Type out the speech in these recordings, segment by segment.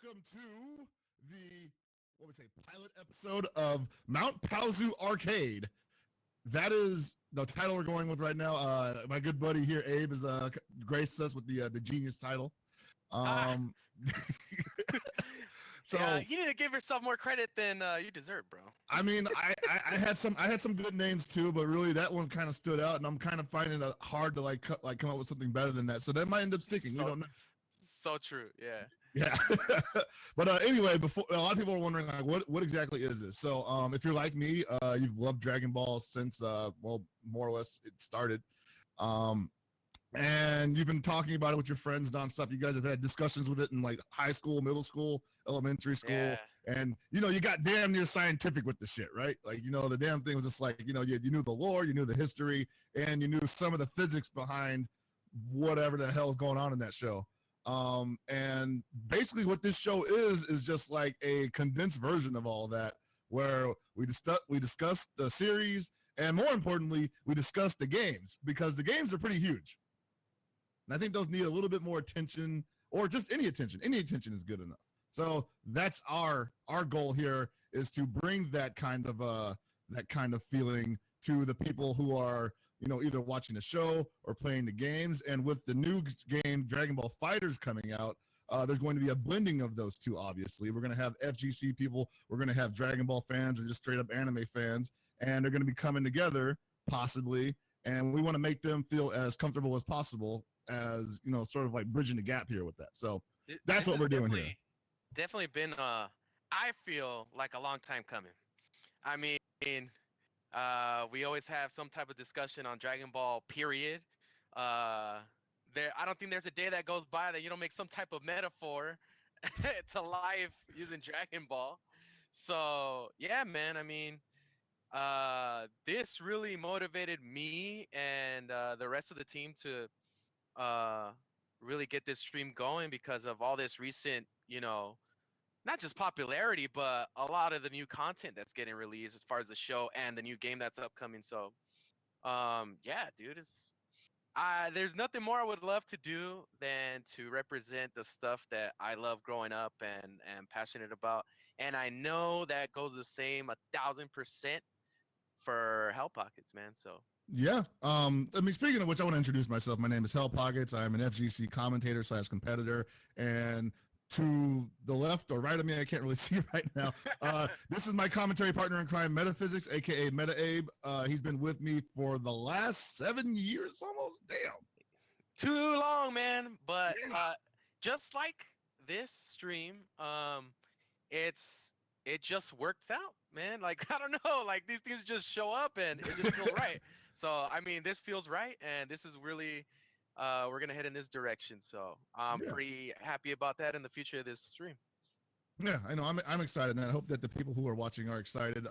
welcome to the pilot episode of Mount Paozu Arcade. That is the title we're going with right now. My good buddy here, Abe, has graced us with the genius title. So yeah, you need to give yourself more credit than you deserve, bro. I mean, I had some good names too, but really that one kind of stood out, and I'm kind of finding it hard to come up with something better than that. So that might end up sticking. We don't know. So true, yeah. Yeah, but anyway, before a lot of people are wondering like what exactly is this? So if you're like me, you've loved Dragon Ball since well, more or less it started. And you've been talking about it with your friends nonstop. You guys have had discussions with it in like high school, middle school, elementary school, yeah. And you got damn near scientific with the shit, right? Like the damn thing was just like you knew the lore, you knew the history, and you knew some of the physics behind whatever the hell's going on in that show. And basically what this show is just like a condensed version of all that, where we discuss the series, and more importantly, we discuss the games, because the games are pretty huge. And I think those need a little bit more attention, or just any attention. Any attention is good enough. So that's our goal here, is to bring that kind of feeling to the people who are either watching the show or playing the games. And with the new game Dragon Ball FighterZ coming out, there's going to be a blending of those two. Obviously, we're going to have FGC people, we're going to have Dragon Ball fans, or just straight up anime fans, and they're going to be coming together possibly, and we want to make them feel as comfortable as possible, as sort of like bridging the gap here with that. So that's what we're doing here. Definitely been I feel like a long time coming. I mean, we always have some type of discussion on Dragon Ball, period. I don't think there's a day that goes by that you don't make some type of metaphor to life using Dragon Ball. So yeah, man. I mean, this really motivated me and the rest of the team to really get this stream going, because of all this recent, not just popularity, but a lot of the new content that's getting released as far as the show and the new game that's upcoming. So, yeah, dude, there's nothing more I would love to do than to represent the stuff that I love growing up and passionate about. And I know that goes the same 1,000% for Hell Pockets, man. So. Yeah. I mean, speaking of which, I want to introduce myself. My name is Hell Pockets. I'm an FGC commentator / competitor, and to the left or right of me, I can't really see right now. This is my commentary partner in crime, Metaphysics, aka Meta Abe. He's been with me for the last 7 years, almost. Damn. Too long, man. But just like this stream, it just works out, man. Like, I don't know, like these things just show up and it just feels right. So I mean, this feels right, and this is really we're gonna head in this direction. So I'm pretty happy about that in the future of this stream. Yeah, I know. I'm excited, and I hope that the people who are watching are excited.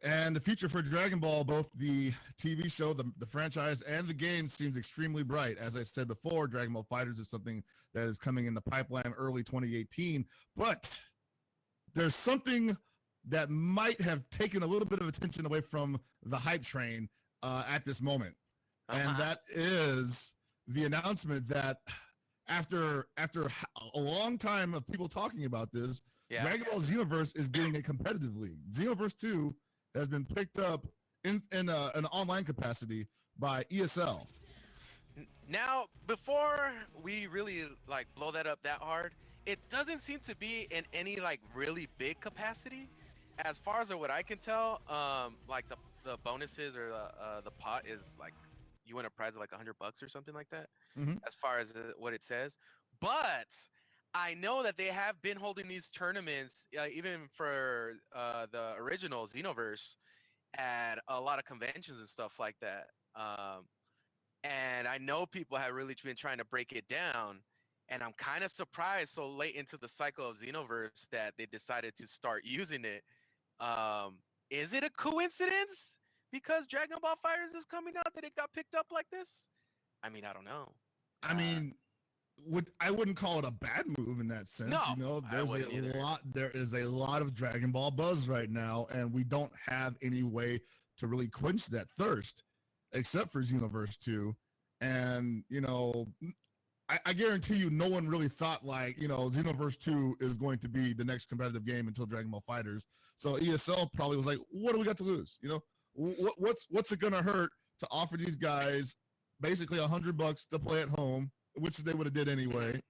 And the future for Dragon Ball, both the TV show, the franchise, and the game, seems extremely bright. As I said before, Dragon Ball FighterZ is something that is coming in the pipeline early 2018. But there's something that might have taken a little bit of attention away from the hype train at this moment. And that is the announcement that after a long time of people talking about this, Dragon Ball Xenoverse is getting a competitive league. Xenoverse 2 has been picked up in an online capacity by ESL. Now, before we really blow that up that hard, it doesn't seem to be in any really big capacity. As far as what I can tell, the bonuses or the pot is you win a prize of $100 or something like that. Mm-hmm. As far as what it says, but I know that they have been holding these tournaments even for the original Xenoverse at a lot of conventions and stuff like that. And I know people have really been trying to break it down. And I'm kind of surprised so late into the cycle of Xenoverse that they decided to start using it. Is it a coincidence because Dragon Ball FighterZ is coming out that it got picked up like this? I mean, I don't know. I mean, I wouldn't call it a bad move in that sense. No, there is a lot of Dragon Ball buzz right now, and we don't have any way to really quench that thirst except for Xenoverse 2. And, I guarantee you, no one really thought like Xenoverse 2 is going to be the next competitive game until Dragon Ball FighterZ. So ESL probably was like, what do we got to lose? What's it gonna hurt to offer these guys basically $100 to play at home, which they would have did anyway.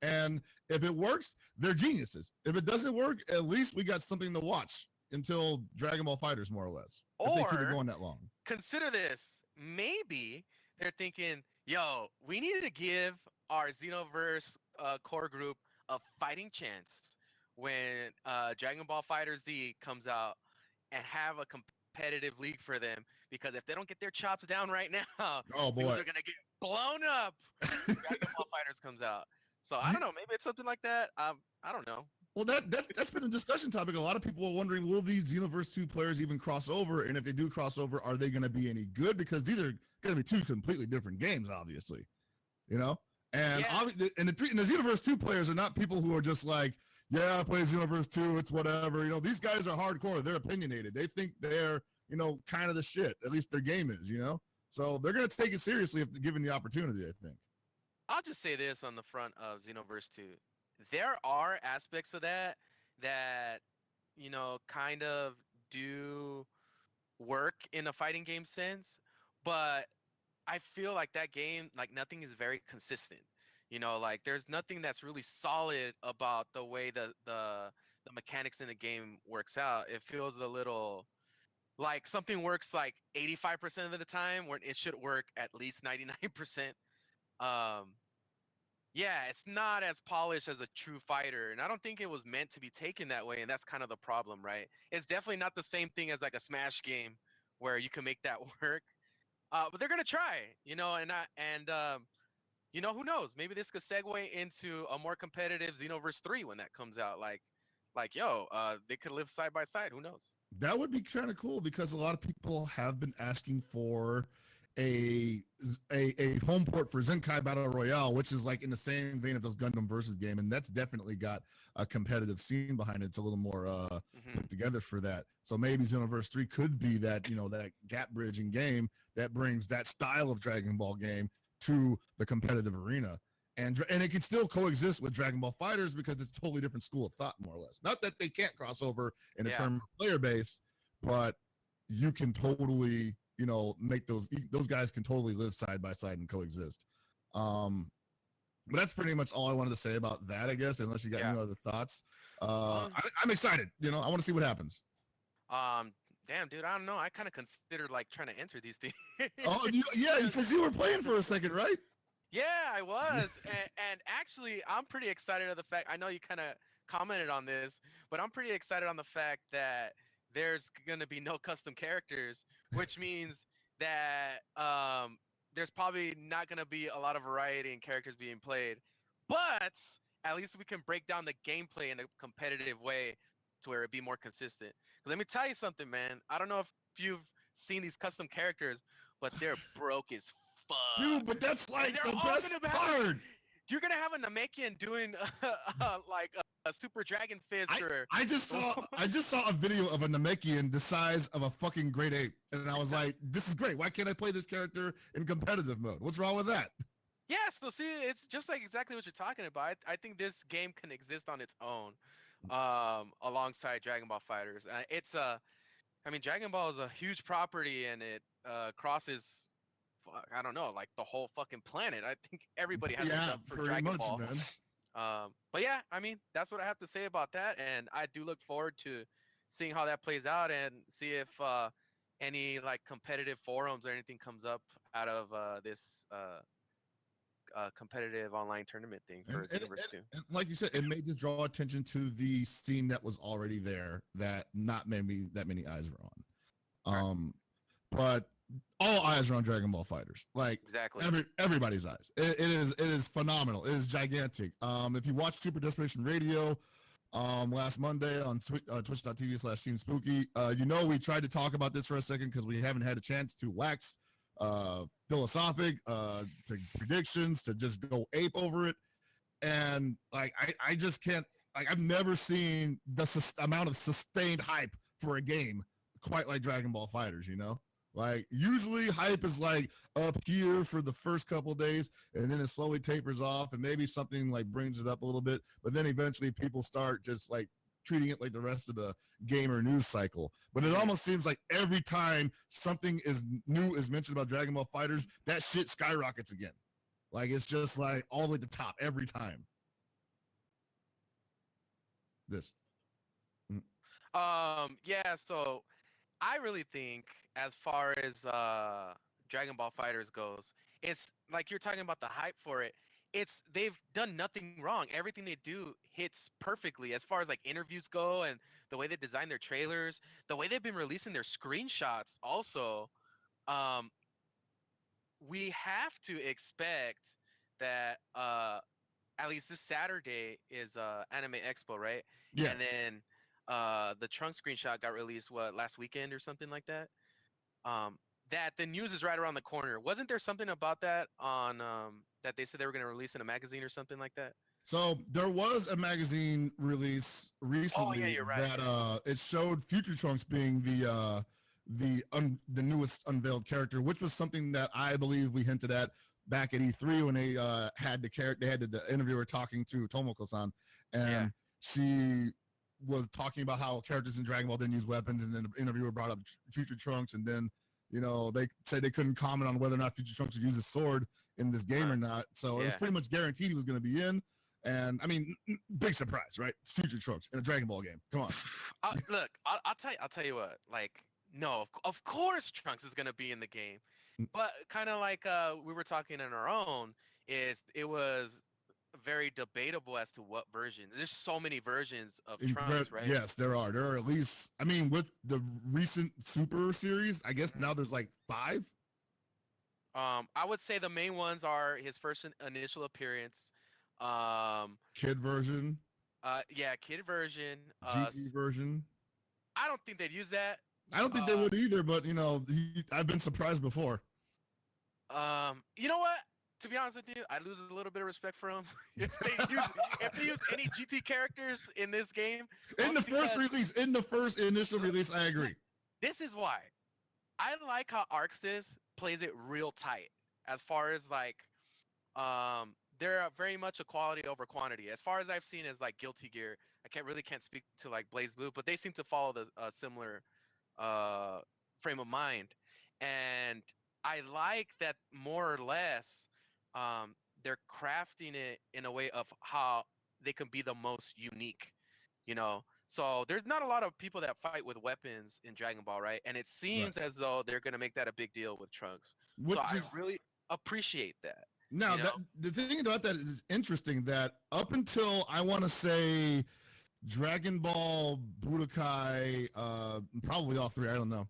And if it works, they're geniuses. If it doesn't work, at least we got something to watch until Dragon Ball FighterZ, more or less. If they keep it going that long. Consider this. Maybe they're thinking, yo, we need to give our Xenoverse core group a fighting chance when Dragon Ball FighterZ comes out and have a competitive league for them. Because if they don't get their chops down right now, oh boy, they're gonna get blown up. Dragon Ball FighterZ comes out. So I don't know. Maybe it's something like that. I don't know. Well, that's been a discussion topic. A lot of people are wondering, will these Xenoverse 2 players even cross over? And if they do cross over, are they going to be any good? Because these are going to be two completely different games, obviously. And and the Xenoverse 2 players are not people who are just like, yeah, I play Xenoverse 2, it's whatever. These guys are hardcore. They're opinionated. They think they're, kind of the shit. At least their game is, So they're going to take it seriously if given the opportunity, I think. I'll just say this on the front of Xenoverse 2. There are aspects of that kind of do work in a fighting game sense, but I feel like that game, like nothing is very consistent. Like there's nothing that's really solid about the way the mechanics in the game works out. It feels a little like something works like 85% of the time when it should work at least 99%. Yeah, it's not as polished as a true fighter, and I don't think it was meant to be taken that way, and that's kind of the problem, right? It's definitely not the same thing as like a Smash game where you can make that work. But they're gonna try, who knows? Maybe this could segue into a more competitive Xenoverse 3 when that comes out. They could live side by side. Who knows? That would be kind of cool because a lot of people have been asking for a home port for Zenkai Battle Royale, which is like in the same vein of those Gundam Versus game, and that's definitely got a competitive scene behind it. It's a little more put together for that. So maybe Xenoverse 3 could be that that gap bridging game that brings that style of Dragon Ball game to the competitive arena, and it can still coexist with Dragon Ball FighterZ because it's a totally different school of thought, more or less. Not that they can't cross over in a term of player base, but you can totally make those guys can totally live side by side and coexist. But that's pretty much all I wanted to say about that, I guess, unless you got any other thoughts. I'm excited. I want to see what happens. Damn, dude, I don't know. I kind of considered like trying to enter these things. Because you were playing for a second, right? Yeah, I was. and actually, I'm pretty excited of the fact, I know you kind of commented on this, but I'm pretty excited on the fact that there's going to be no custom characters, which means that there's probably not going to be a lot of variety in characters being played. But at least we can break down the gameplay in a competitive way to where it be more consistent. Let me tell you something, man. I don't know if you've seen these custom characters, but they're broke as fuck. Dude, but that's like the best part. You're gonna have a Namekian doing like a Super Dragon Fist. I just saw a video of a Namekian the size of a fucking great ape, and I was like, this is great. Why can't I play this character in competitive mode? What's wrong with that? Yeah, so see, it's just like exactly what you're talking about. I think this game can exist on its own, alongside Dragon Ball FighterZ. Dragon Ball is a huge property, and it crosses, I don't know, like the whole fucking planet. I think everybody has a sub for Dragon Ball. Man. But yeah, that's what I have to say about that, and I do look forward to seeing how that plays out and see if any like competitive forums or anything comes up out of this competitive online tournament thing for Xenoverse 2. And like you said, it may just draw attention to the scene that was already there that not maybe that many eyes were on. But all eyes are on Dragon Ball FighterZ. Like exactly everybody's eyes. It is phenomenal. It is gigantic. If you watch Super Desperation Radio last Monday on twitch.tv/TeamSpooky, we tried to talk about this for a second because we haven't had a chance to wax philosophic to predictions, to just go ape over it. And like I just can't, like, I've never seen the amount of sustained hype for a game quite like Dragon Ball FighterZ, Like usually hype is like up here for the first couple of days and then it slowly tapers off and maybe something like brings it up a little bit, but then eventually people start just like treating it like the rest of the gamer news cycle. But it almost seems like every time something is new is mentioned about Dragon Ball FighterZ, that shit skyrockets again. Like it's just like all the way to the top every time. This. Yeah, so I really think as far as Dragon Ball Fighters goes, it's like you're talking about the hype for it. It's they've done nothing wrong. Everything they do hits perfectly as far as like interviews go and the way they design their trailers, the way they've been releasing their screenshots also. Um, we have to expect that at least this Saturday is Anime Expo, right? Yeah. And then the trunk screenshot got released what last weekend or something like that. Um, that the news is right around the corner. Wasn't there something about that on that they said they were going to release in a magazine or something like that? So there was a magazine release Oh yeah, recently you're right. that it showed Future Trunks being the newest unveiled character, which was something that I believe we hinted at back at E3 when they had the interviewer talking to Tomoko-san, Yeah. and she was talking about how characters in Dragon Ball didn't use weapons, and then the interviewer brought up Future Trunks, and then they said they couldn't comment on whether or not Future Trunks would use a sword in this game or not. So it was Yeah. pretty much guaranteed he was going to be in. And I mean, big surprise, right? It's Future Trunks in a Dragon Ball game. Come on. Look, I'll tell you what. Like, no, of course Trunks is gonna be in the game, but kind of like we were talking in our own, is it was very debatable as to what version. There's so many versions of Trunks, right? Yes, there are. There are at least. I mean, with the recent Super series, I guess now there's like 5. I would say the main ones are his first initial appearance. Um, Kid version, yeah, kid version. GT version. I don't think they'd use that. I don't think they would either, but I've been surprised before. You know what? To be honest with you, I lose a little bit of respect for them if they use any GT characters in this game. In the first release, in the first initial release, I agree. This is why I like how ArcSys plays it real tight. As far as like, they're very much a quality over quantity. As far as I've seen, is like Guilty Gear. I can't speak to like Blaze Blue, but they seem to follow the similar uh, frame of mind, and I like that more or less. They're crafting it in a way of how they can be the most unique, you know. So there's not a lot of people that fight with weapons in Dragon Ball, right? And it seems as though they're gonna make that a big deal with Trunks. So I really appreciate that. Now, the thing about that is interesting that up until I want to say Dragon Ball, Budokai, probably all 3, I don't know.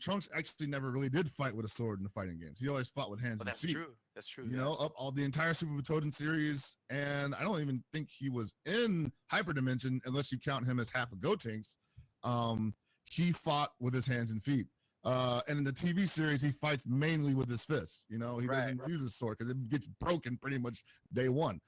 Trunks actually never really did fight with a sword in the fighting games. He always fought with hands and feet. That's true. Up all the entire Super Butoden series, and I don't even think he was in Hyper Dimension unless you count him as half a Gotenks. He fought with his hands and feet. And in the TV series, he fights mainly with his fists. He doesn't use his sword because it gets broken pretty much day one.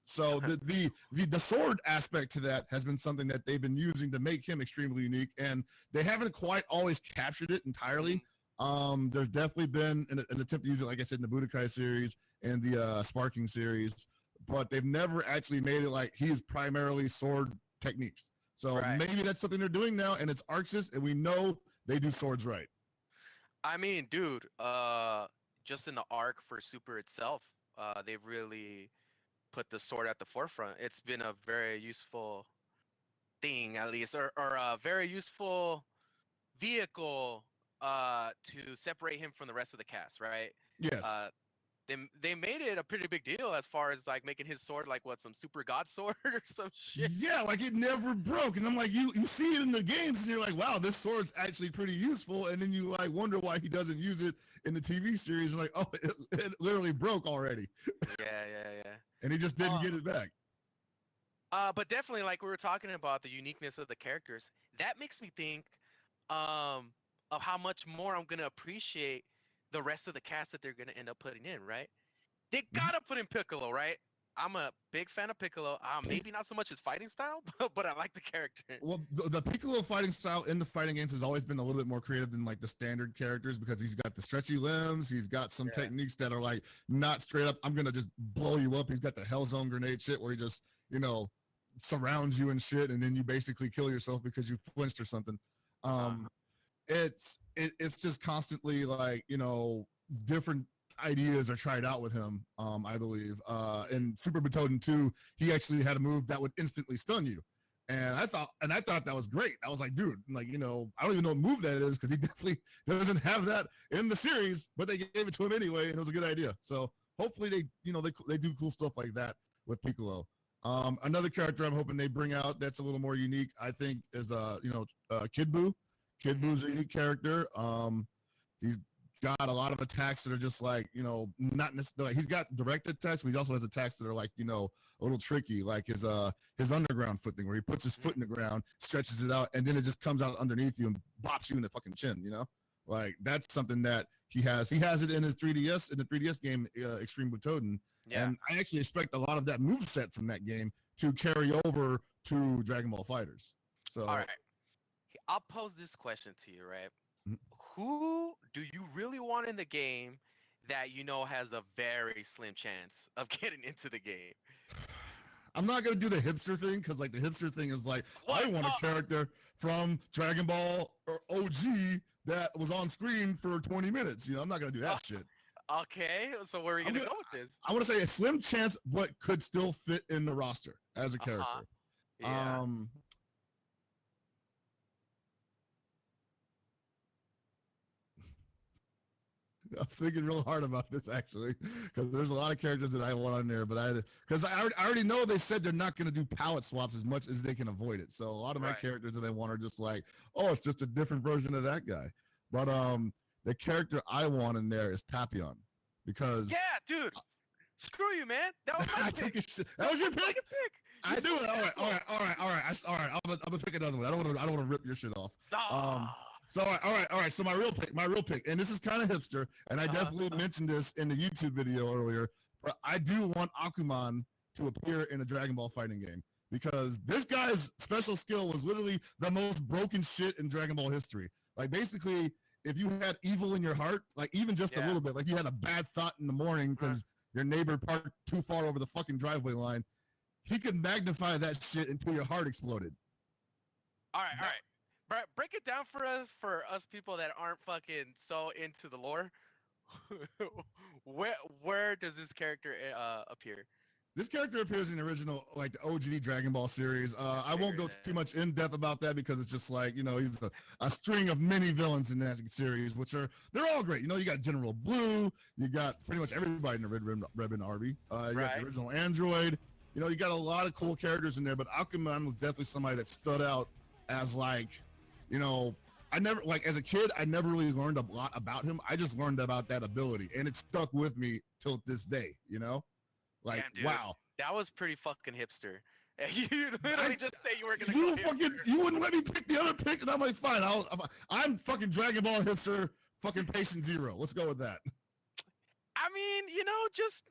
So the sword aspect to that has been something that they've been using to make him extremely unique, and they haven't quite always captured it entirely. There's definitely been an attempt to use it, like I said, in the Budokai series and the Sparking series, but they've never actually made it like he is primarily sword techniques. So maybe that's something they're doing now, and it's ArcSys, and we know they do swords right. I mean, dude, just in the arc for Super itself, they've really put the sword at the forefront. It's been a very useful thing, at least, or a very useful vehicle to separate him from the rest of the cast, right? Yes. They made it a pretty big deal as far as like making his sword like some super god sword or some shit. Yeah, like it never broke, and I'm like, you see it in the games, and you're like, wow, this sword's actually pretty useful, and then you like wonder why he doesn't use it in the TV series, and like, oh, it literally broke already. Yeah. And he just didn't get it back. But definitely, like we were talking about the uniqueness of the characters, that makes me think of how much more I'm gonna appreciate the rest of the cast that they're gonna end up putting in, right? They gotta put in Piccolo, right? I'm a big fan of Piccolo. Maybe not so much his fighting style, but I like the character. Well, the Piccolo fighting style in the fighting games has always been a little bit more creative than like the standard characters because he's got the stretchy limbs. He's got some techniques that are like not straight up, I'm going to just blow you up. He's got the Hellzone grenade shit where he just, surrounds you and shit. And then you basically kill yourself because you flinched or something. It's just constantly like, different ideas are tried out with him, I believe. In Super Butoden 2, he actually had a move that would instantly stun you. And I thought that was great. I was like, dude, like, I don't even know what move that is because he definitely doesn't have that in the series, but they gave it to him anyway, and it was a good idea. So hopefully they do cool stuff like that with Piccolo. Another character I'm hoping they bring out that's a little more unique, I think, is Kid Buu. Kid Buu's a unique character. He's got a lot of attacks that are just like, not necessarily, he's got direct attacks, but he also has attacks that are like, a little tricky, like his underground foot thing where he puts his foot in the ground, stretches it out, and then it just comes out underneath you and bops you in the fucking chin, Like that's something that he has. He has it in his 3DS, in the 3DS game, Extreme Butoden. Yeah. And I actually expect a lot of that moveset from that game to carry over to Dragon Ball FighterZ. So all right. I'll pose this question to you, right? Who do you really want in the game that has a very slim chance of getting into the game? I'm not gonna do the hipster thing because like the hipster thing is like I want a character from Dragon Ball or OG that was on screen for 20 minutes. I'm not gonna do that shit. Okay, so where are we gonna go with this? I want to say a slim chance, but could still fit in the roster as a character. Yeah. I'm thinking real hard about this actually, because there's a lot of characters that I want on there, but I already know they said they're not going to do palette swaps as much as they can avoid it. So a lot of my characters that I want are just like, oh, it's just a different version of that guy. But the character I want in there is Tapion, because dude, screw you, man. That was my pick. That was your pick. I do it. All right. I'm gonna pick another one. I don't want to rip your shit off. So all right. So my real pick, and this is kind of hipster, and I definitely mentioned this in the YouTube video earlier, but I do want Akuman to appear in a Dragon Ball fighting game because this guy's special skill was literally the most broken shit in Dragon Ball history. Like basically, if you had evil in your heart, like even just a little bit, like you had a bad thought in the morning because your neighbor parked too far over the fucking driveway line, he could magnify that shit until your heart exploded. All right. Break it down for us people that aren't fucking so into the lore. Where does this character appear? This character appears in the original, like the OG Dragon Ball series. I won't go too much in depth about that because it's just like, he's a string of many villains in that series, they're all great. You got General Blue, you got pretty much everybody in the Red Ribbon Army. You got the original Android. You got a lot of cool characters in there, but Akuman was definitely somebody that stood out as like, I never, like as a kid, I never really learned a lot about him. I just learned about that ability, and it stuck with me till this day. Like, damn, wow, that was pretty fucking hipster. You literally just say you were gonna go you wouldn't let me pick the other pick, and I'm like, fine, I'm fucking Dragon Ball hipster, fucking patient zero. Let's go with that. I mean, just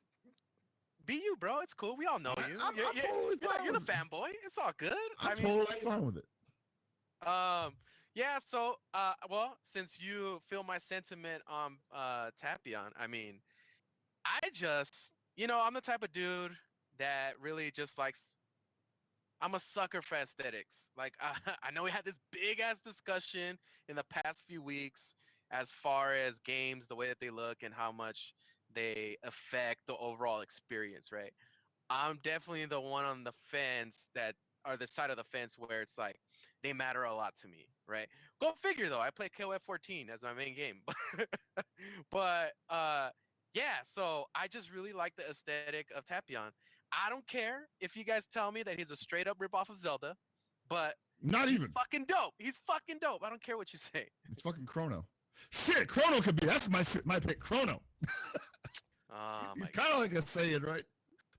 be you, bro. It's cool. We all know you. I'm totally fine. You're the fanboy. It's all good. I'm totally fine with it. Yeah, so well, since you feel my sentiment on Tapion, I mean, I just, I'm the type of dude that really just likes, I'm a sucker for aesthetics. Like I know we had this big ass discussion in the past few weeks as far as games, the way that they look and how much they affect the overall experience, right? I'm definitely the one on the fence that are the side of the fence where it's like they matter a lot to me, right? Go figure though. I play KOF 14 as my main game, but yeah. So I just really like the aesthetic of Tapion. I don't care if you guys tell me that he's a straight up ripoff of Zelda, but not even fucking dope. He's fucking dope. I don't care what you say. It's fucking Chrono. Shit, Chrono could be. That's my pick. Chrono. He's kind of like a Saiyan, right?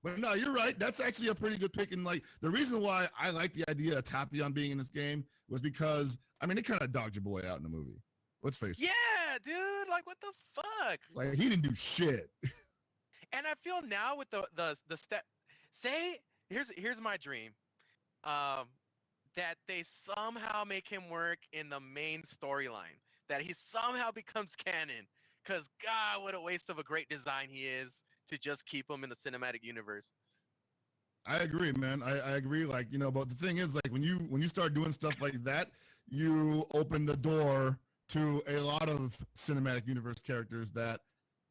But no, you're right. That's actually a pretty good pick. And like the reason why I like the idea of Tapion being in this game was because they kind of dogged your boy out in the movie. Let's face it. Yeah, dude. Like what the fuck? Like he didn't do shit. And I feel now with the step. Say here's my dream. Um, that they somehow make him work in the main storyline. That he somehow becomes canon. Cause God, what a waste of a great design he is to just keep him in the cinematic universe. I agree, man. I agree. Like, but the thing is, like, when you start doing stuff like that, you open the door to a lot of cinematic universe characters that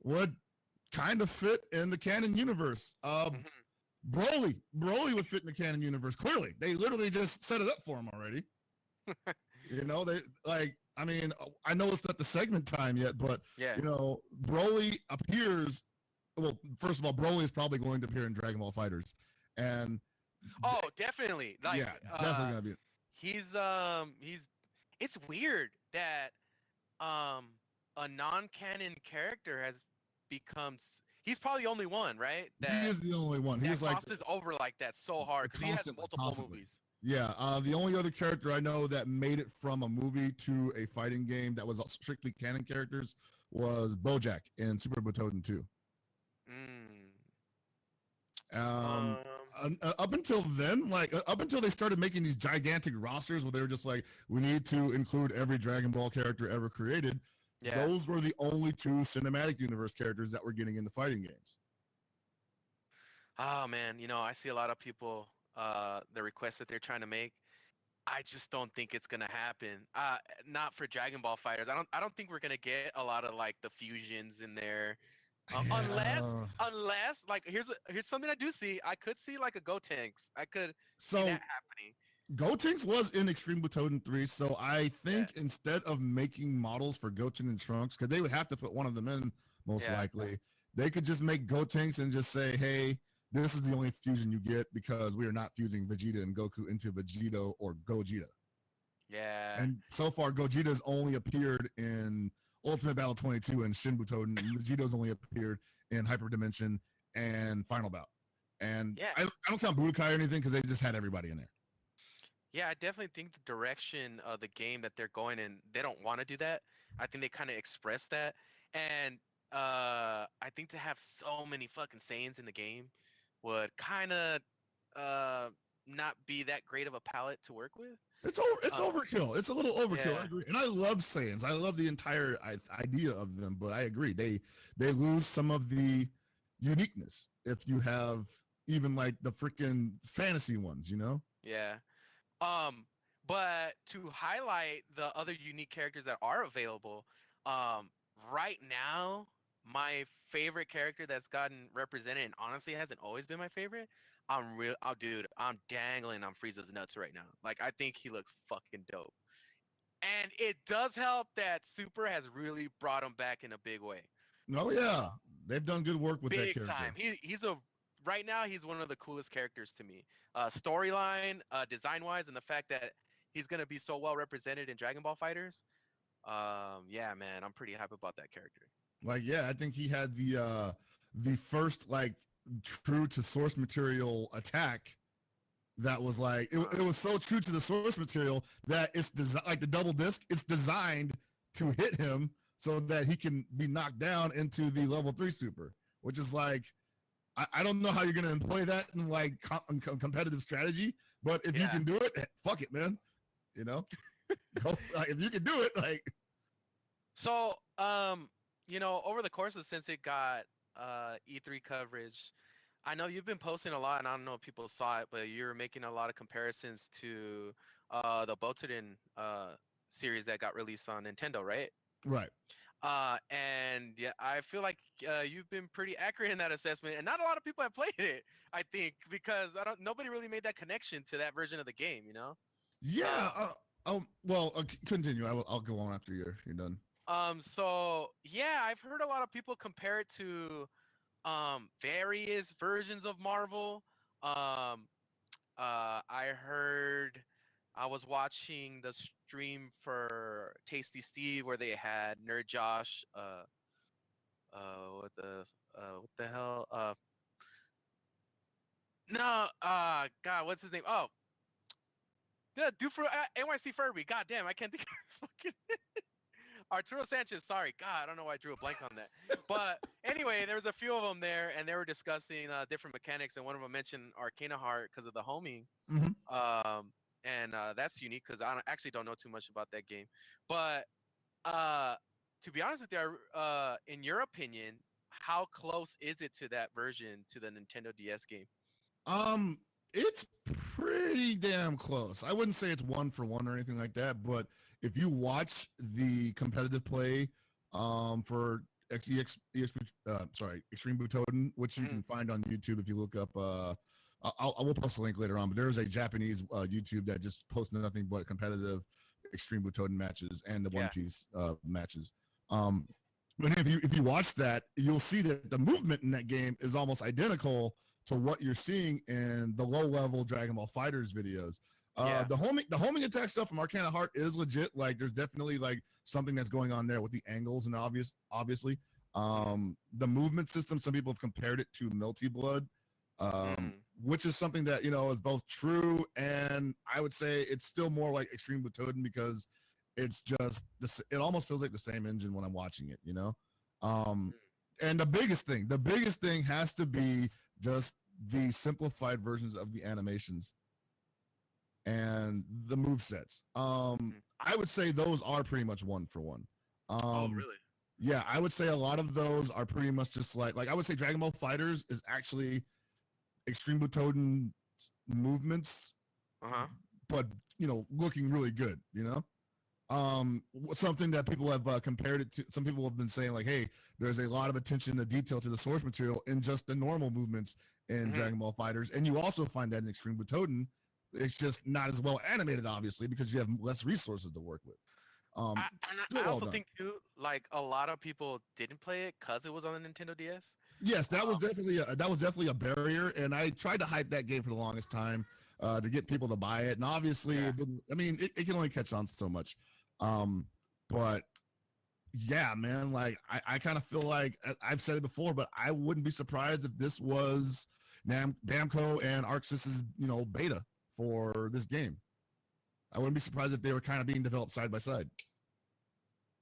would kind of fit in the canon universe. Mhm. Broly would fit in the canon universe. Clearly, they literally just set it up for him already. They like. I mean, I know it's not the segment time yet, but Yeah. Broly appears. Well, first of all, Broly is probably going to appear in Dragon Ball FighterZ, and Oh, definitely. Like, yeah, definitely gonna be. he's. It's weird that um a non-canon character has become. He's probably the only one, right? He is the only one. That He's like crosses over like that so hard because he has multiple constantly. movies. Yeah, the only other character I know that made it from a movie to a fighting game that was strictly canon characters was BoJack in Super Butoden 2. Mm. Um, Um. up until then, like up until they started making these gigantic rosters where they were just like, we need to include every Dragon Ball character ever created. Yeah. Those were the only two cinematic universe characters that were getting into fighting games. Oh man, I see a lot of people. The requests that they're trying to make. I just don't think it's gonna happen. Not for Dragon Ball Fighters. I don't think we're gonna get a lot of like the fusions in there. Unless, Yeah. like here's something I do see. I could see like a Gotenks. I could see So that happening. Gotenks was in Extreme Butoden 3, so I Yeah, think instead of making models for Goten and Trunks, because they would have to put one of them in, most yeah, likely, they could just make Gotenks and just say, hey, this is the only fusion you get because we are not fusing Vegeta and Goku into Vegito or Gogeta. yeah, And so far, Gogeta's only appeared in Ultimate Battle 22 and Shin Butoden, and Vegito's only appeared in Hyper Dimension and Final Bout. And yeah, I don't count Budokai or anything because they just had everybody in there. yeah. I definitely think the direction of the game that they're going in, they don't want to do that. I think they kind of express that, and I think to have so many fucking Saiyans in the game would kind of uh not be that great of a palette to work with. It's Uh, overkill. It's a little overkill. yeah, I agree, and I love Saiyans. I love the entire idea of them, but I agree they lose some of the uniqueness if you have even like the freaking fantasy ones. yeah. Um, but to highlight the other unique characters that are available, um, right now, my favorite character that's gotten represented, and honestly hasn't always been my favorite. Dude, I'm dangling on Frieza's nuts right now. Like, I think he looks fucking dope. And it does help that Super has really brought him back in a big way. Oh yeah, they've done good work with that Big time. character. He's a right now he's one of the coolest characters to me. Storyline, design wise, and the fact that he's gonna be so well represented in Dragon Ball Fighters. Yeah, man, I'm pretty hype about that character. Like yeah, I think he had the first like true to source material attack that was like it was so true to the source material that it's like the double disc. It's designed to hit him so that he can be knocked down into the level 3 super, which is like I don't know how you're gonna employ that in like competitive strategy, but if you Yeah. can do it, fuck it, man. You know, go like, if you can do it, like So, over the course of since it got E3 coverage, I know you've been posting a lot, and I don't know if people saw it, but you're making a lot of comparisons to the Botoden series that got released on Nintendo, right? right. And yeah, I feel like you've been pretty accurate in that assessment, and not a lot of people have played it. I think because nobody really made that connection to that version of the game, you know. Yeah. Um, Well, continue. I'll go on after you're done. so yeah, I've heard a lot of people compare it to various versions of Marvel. Um, I heard I was watching the stream for Tasty Steve where they had Nerd Josh. What the hell? No, God, what's his name? Oh, the dude for NYC Furby. God damn, I can't think of his fucking. Arturo Sanchez. Sorry, God, I don't know why I drew a blank on that. But anyway, there was a few of them there, and they were discussing different mechanics, and one of them mentioned Arcana Heart because of the homing. Mhm. And that's unique because actually don't know too much about that game. But uh, to be honest with you, in your opinion, how close is it to that version to the Nintendo DS game? Um, it's pretty damn close. I wouldn't say it's one for one or anything like that, but if you watch the competitive play, for Extreme Butoden, which you Mhm. can find on YouTube if you look up, I will post a link later on, but there's a Japanese YouTube that just posts nothing but competitive Extreme Butoden matches and the One Yeah. Piece matches. Um, but if you watch that, you'll see that the movement in that game is almost identical to what you're seeing in the low level Dragon Ball FighterZ videos. Yeah. The homing attack stuff from Arcana Heart is legit. Like there's definitely like something that's going on there with the angles and obviously. The movement system, some people have compared it to Melty Blood, Mm. which is something that is both true and I would say it's still more like Extreme Butoden because it's just it almost feels like the same engine when I'm watching it. Um, and the biggest thing has to be just the simplified versions of the animations and the move sets. Mm. I would say those are pretty much one for one. Oh, really? Yeah, I would say a lot of those are pretty much just like I would say Dragon Ball FighterZ is actually Extreme Butoden movements, Uh-huh. but looking really good. Something that people have compared it to. Some people have been saying like, hey, there's a lot of attention to detail to the source material in just the normal movements in Mhm. Dragon Ball FighterZ, and you also find that in Extreme Butoden. It's just not as well animated, obviously, because you have less resources to work with. I Still well also done. think too, like a lot of people didn't play it because it was on the Nintendo DS. Yes, that was Um, definitely a barrier, and I tried to hype that game for the longest time to get people to buy it, and obviously, yeah. it can only catch on so much. Um, but yeah, man, like I kind of feel like I've said it before, but I wouldn't be surprised if this was Bamco and ArcSys's beta for this game. I wouldn't be surprised if they were kind of being developed side by side.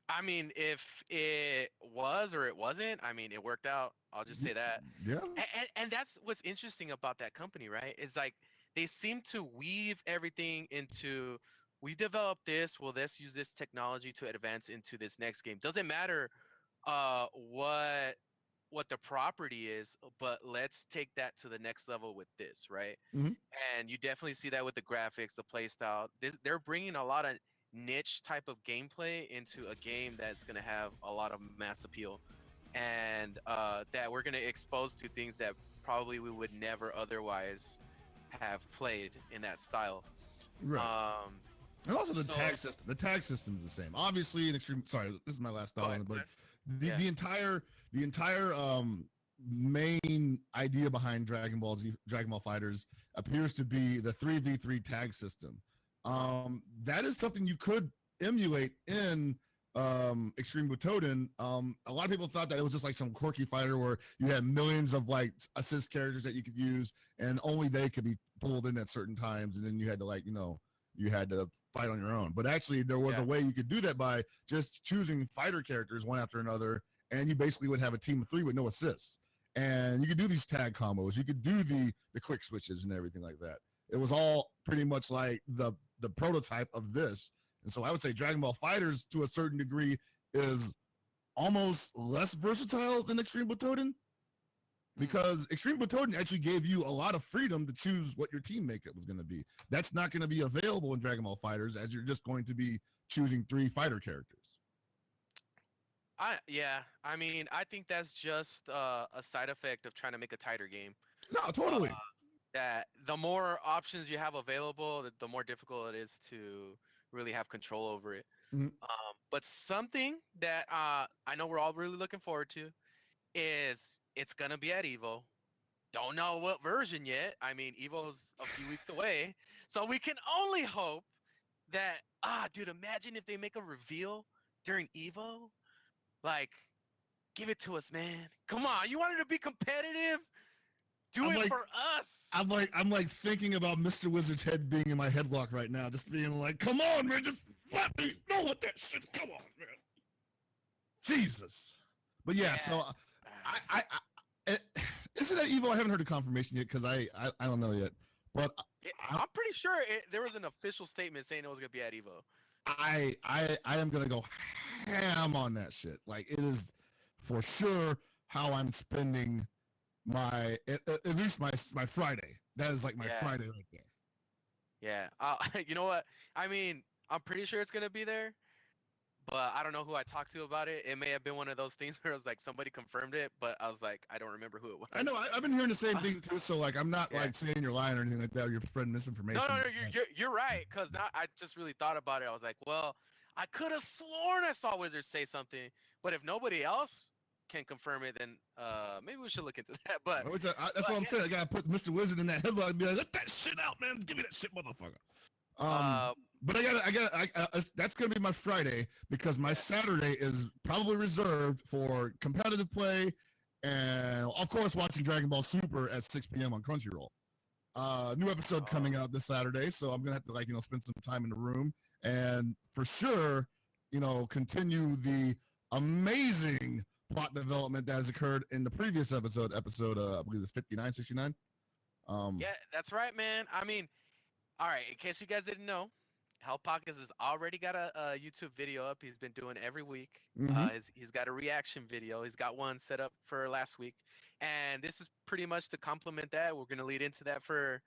I mean, if it was or it wasn't, I mean, it worked out. I'll just say that. Yeah, And that's what's interesting about that company, right? Is like they seem to weave everything into we developed this, well, let's use this technology to advance into this next game. Doesn't matter uh what the property is, but let's take that to the next level with this, right? mm-hmm. And you definitely see that with the graphics, the play style. They're bringing a lot of niche type of gameplay into a game that's going to have a lot of mass appeal, and that we're going to expose to things that probably we would never otherwise have played in that style. Right. Um, And also the so tag system. The tag system is the same. Obviously, in Extreme. Sorry, this is my last go thought ahead, on it, go but ahead. the Yeah. the entire main idea behind Dragon Ball FighterZ appears to be the 3v3 tag system. Uh-huh. That is something you could emulate in Extreme Butoden. A lot of people thought that it was just like some quirky fighter where you had millions of like assist characters that you could use, and only they could be pulled in at certain times, and then you had to you had to fight on your own. But actually, there was Yeah. a way you could do that by just choosing fighter characters one after another, and you basically would have a team of 3 with no assists. And you could do these tag combos. You could do the quick switches and everything like that. It was all pretty much like the prototype of this. And so I would say Dragon Ball FighterZ, to a certain degree, is almost less versatile than Extreme Butoden, because Extreme Butoden actually gave you a lot of freedom to choose what your team makeup was going to be. That's not going to be available in Dragon Ball FighterZ, as you're just going to be choosing 3 fighter characters. I mean, I think that's just a side effect of trying to make a tighter game. No, Uh, totally. that the more options you have available, the more difficult it is to really have control over it. Mhm. But something that I know we're all really looking forward to is it's gonna be at Evo. Don't know what version yet. I mean, Evo's a few weeks away, so we can only hope that dude, imagine if they make a reveal during Evo, like. Give it to us, man. Come on, you wanted to be competitive? Do I'm it like, for us. I'm like thinking about Mr. Wizard's head being in my headlock right now, just being like, come on, man, just let me know what that shit. Come on, man. Jesus. But yeah, so isn't that evil? I haven't heard a confirmation yet because I don't know yet. But I'm pretty sure there was an official statement saying it was gonna be at Evo. I am gonna go ham on that shit. Like it is for sure how I'm spending my at least my Friday. That is like my Friday right there. Yeah. You know what? I mean, I'm pretty sure it's gonna be there, but I don't know who I talked to about it. It may have been one of those things where it was like somebody confirmed it, but I was like, I don't remember who it was. I know. I've been hearing the same thing too. So like, I'm not like saying you're lying or anything like that. Or you're spreading misinformation. No, you're right. Cause now I just really thought about it. I was like, well, I could have sworn I saw Wizards say something, but if nobody else can confirm it, then maybe we should look into that. But that's what I'm saying. I gotta put Mr. Wizard in that headlock and be like, let that shit out, man. Give me that shit, motherfucker. But that's gonna be my Friday because my Saturday is probably reserved for competitive play and of course watching Dragon Ball Super at 6 p.m. on Crunchyroll. New episode coming out this Saturday, so I'm gonna have to spend some time in the room and for sure, continue the amazing plot development that has occurred in the previous episode, I believe it's 59, 69. Yeah, that's right, man. I mean, all right, in case you guys didn't know, Hell Pockets has already got a YouTube video up. He's been doing every week. He's got a reaction video. He's got one set up for last week. And this is pretty much to complement that. We're going to lead into that for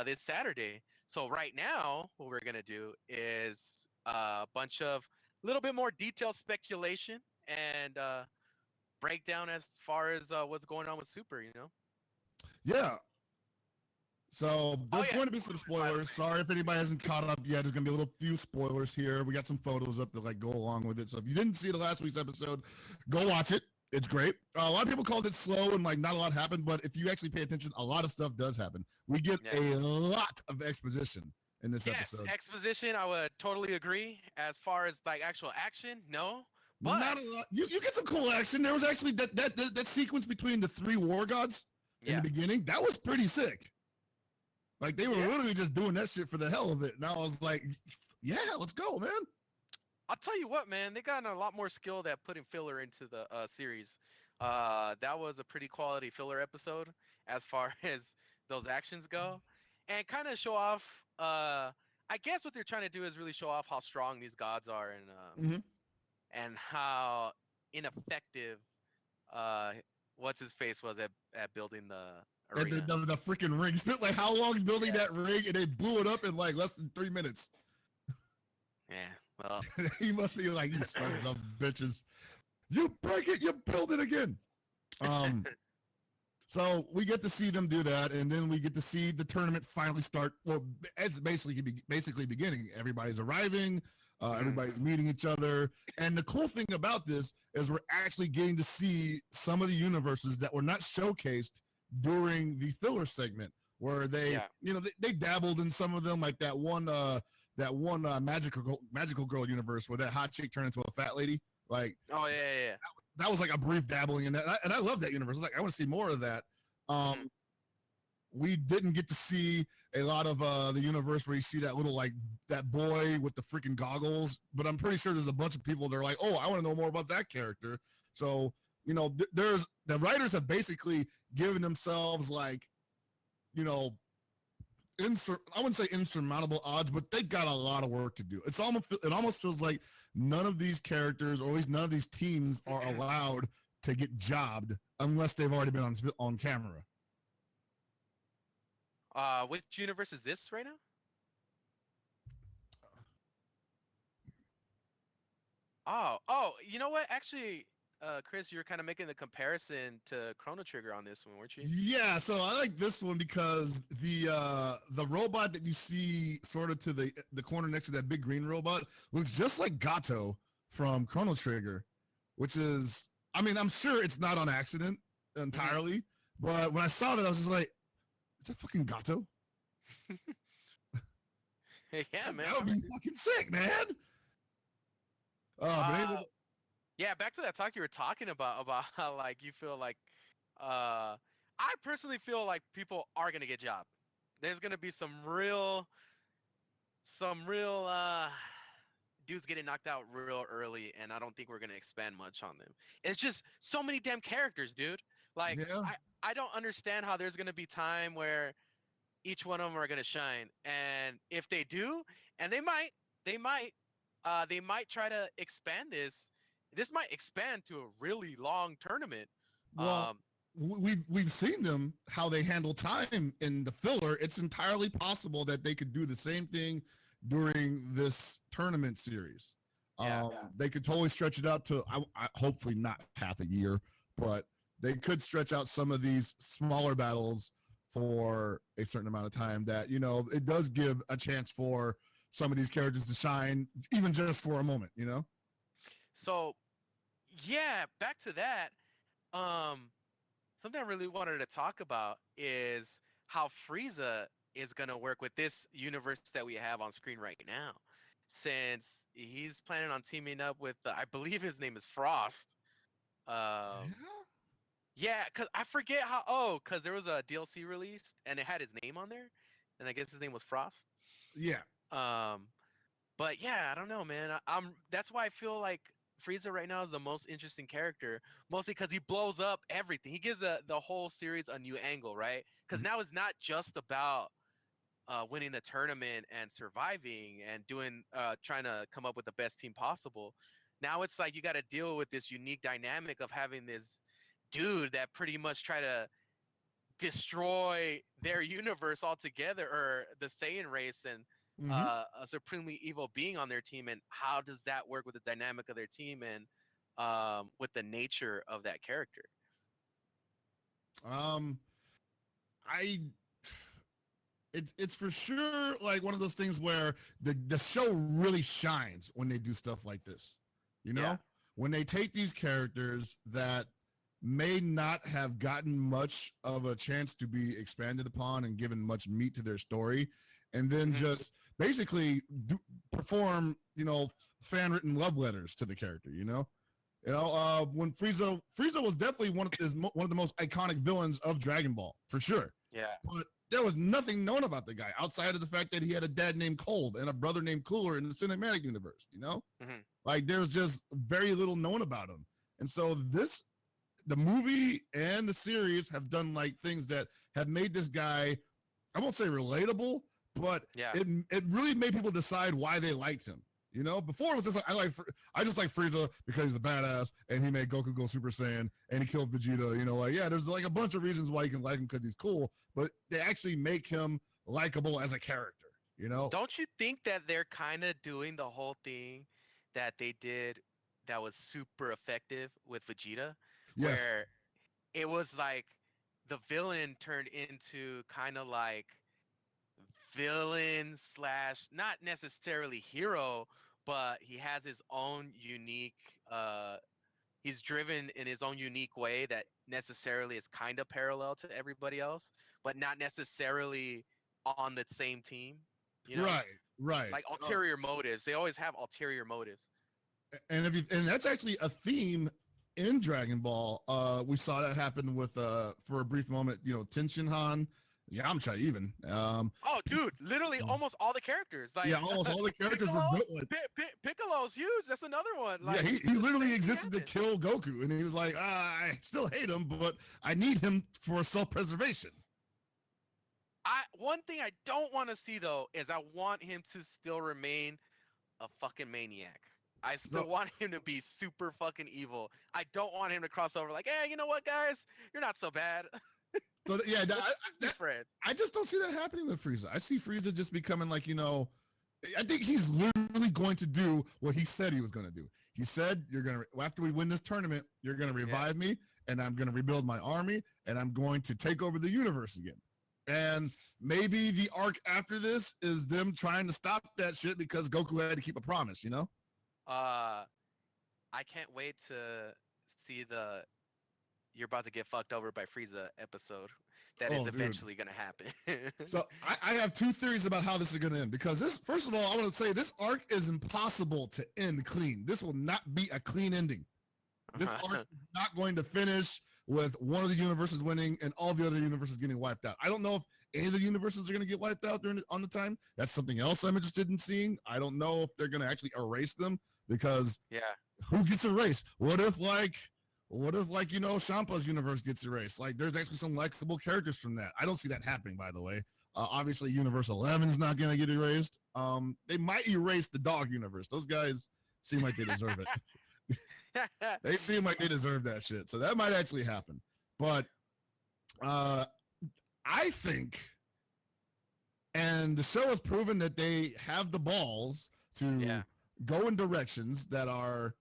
this Saturday. So right now, what we're going to do is a bunch of little bit more detailed speculation and breakdown as far as what's going on with Super, Yeah. So there's going to be some spoilers. Sorry if anybody hasn't caught up yet. There's going to be a few spoilers here. We got some photos up to go along with it. So if you didn't see the last week's episode, go watch it. It's great. A lot of people called it slow and not a lot happened, but if you actually pay attention, a lot of stuff does happen. We get a lot of exposition in this episode. Exposition, I would totally agree. As far as actual action, no. But not a lot. You get some cool action. There was actually that sequence between the three war gods in the beginning. That was pretty sick. They were literally just doing that shit for the hell of it. And I was like, yeah, let's go, man. I'll tell you what, man. They got a lot more skill at putting filler into the series. That was a pretty quality filler episode as far as those actions go. And kind of show off, I guess what they're trying to do is really show off how strong these gods are and how ineffective what's-his-face was at building the arena. The freaking ring. Spent how long building that ring, and they blew it up in less than 3 minutes. Yeah, well, he must be like, you sons of bitches. You break it, you build it again. So we get to see them do that, and then we get to see the tournament finally start. Well, it's basically beginning. Everybody's arriving. Everybody's meeting each other. And the cool thing about this is we're actually getting to see some of the universes that were not showcased during the filler segment, where they they dabbled in some of them, like that one magical girl universe where that hot chick turned into a fat lady. That was a brief dabbling in that, and I love that universe. I want to see more of that. We didn't get to see a lot of the universe where you see that little that boy with the freaking goggles, but I'm pretty sure there's a bunch of people that are like, oh, I want to know more about that character. So there's the writers have basically given themselves I wouldn't say insurmountable odds, but they got a lot of work to do. It almost feels like none of these characters, or at least none of these teams, are allowed to get jobbed unless they've already been on camera. Which universe is this right now? Oh, you know what? Actually, Chris, you were kind of making the comparison to Chrono Trigger on this one, weren't you? Yeah, so I like this one because the robot that you see sort of to the corner next to that big green robot looks just like Gato from Chrono Trigger, which is, I'm sure it's not on accident entirely, but when I saw that, I was just like, is that fucking Gato? Yeah, man. That would be fucking sick, man. Yeah, back to that talk you were talking about how you feel I personally feel like people are gonna get jobbed. There's gonna be some real dudes getting knocked out real early, and I don't think we're gonna expand much on them. It's just so many damn characters, dude. Like Yeah. I don't understand how there's gonna be time where each one of them are gonna shine, and if they do, and they might try to expand this. This might expand to a really long tournament. Well, we've seen them how they handle time in the filler. It's entirely possible that they could do the same thing during this tournament series. Yeah. They could totally stretch it out to hopefully not half a year, but they could stretch out some of these smaller battles for a certain amount of time. That it does give a chance for some of these characters to shine, even just for a moment. So, yeah, back to that. Something I really wanted to talk about is how Frieza is gonna work with this universe that we have on screen right now, since he's planning on teaming up with, I believe his name is Frost. Um, yeah, cause I forget how. Oh, cause there was a DLC released and it had his name on there, and I guess his name was Frost. Yeah. Um, but yeah, I don't know, man. I'm That's why I feel like Frieza right now is the most interesting character, mostly because he blows up everything. He gives the whole series a new angle, right? Because now it's not just about winning the tournament and surviving and trying to come up with the best team possible. Now it's like you got to deal with this unique dynamic of having this dude that pretty much try to destroy their universe altogether, or the Saiyan race, and Mm-hmm. a supremely evil being on their team, and how does that work with the dynamic of their team and with the nature of that character? Um, I it's for sure like one of those things where the show really shines when they do stuff like this. Yeah. When they take these characters that may not have gotten much of a chance to be expanded upon and given much meat to their story, and then just basically perform, fan-written love letters to the character. When Frieza was definitely one of the most iconic villains of Dragon Ball, for sure. Yeah. But there was nothing known about the guy outside of the fact that he had a dad named Cold and a brother named Cooler in the cinematic universe. Like there's just very little known about him. And so the movie and the series have done like things that have made this guy, I won't say relatable, but Yeah. it really made people decide why they liked him. Before it was just like I just like Frieza because he's a badass and he made Goku go Super Saiyan and he killed Vegeta. There's like a bunch of reasons why you can like him because he's cool, but they actually make him likable as a character. Don't you think that they're kind of doing the whole thing that they did that was super effective with Vegeta, Yes. where it was like the villain turned into kind of like villain slash not necessarily hero, but he has his own unique he's driven in his own unique way that necessarily is kind of parallel to everybody else, but not necessarily on the same team, Right. like ulterior motives. They always have ulterior motives. And that's actually a theme in Dragon Ball. We saw that happen with for a brief moment, Tenshin Han, Yamcha even. Oh, dude, literally almost all the characters. Like, almost all the characters Piccolo, were built like. Piccolo's huge. That's another one. Like, he literally existed to kill Goku, and he was like, I still hate him, but I need him for self-preservation. One thing I don't want to see though is I want him to still remain a fucking maniac. I still want him to be super fucking evil. I don't want him to cross over like, hey, you know what, guys? You're not so bad. So yeah, I just don't see that happening with Frieza. I see Frieza just becoming like, I think he's literally going to do what he said he was going to do. He said, after we win this tournament, you're going to revive me, and I'm going to rebuild my army, and I'm going to take over the universe again. And maybe the arc after this is them trying to stop that shit because Goku had to keep a promise, I can't wait to see the "you're about to get fucked over by Frieza" episode. That is eventually going to happen. So I have two theories about how this is going to end, because first of all, I want to say this arc is impossible to end clean. This will not be a clean ending. This arc is not going to finish with one of the universes winning and all the other universes getting wiped out. I don't know if any of the universes are going to get wiped out on the time. That's something else I'm interested in seeing. I don't know if they're going to actually erase them, because who gets erased? What if Shampa's universe gets erased? Like, there's actually some likable characters from that. I don't see that happening, by the way. Obviously, Universe 11 is not going to get erased. They might erase the dog universe. Those guys seem like they deserve it. They seem like they deserve that shit. So that might actually happen. But I think, and the show has proven that they have the balls to go in directions that are,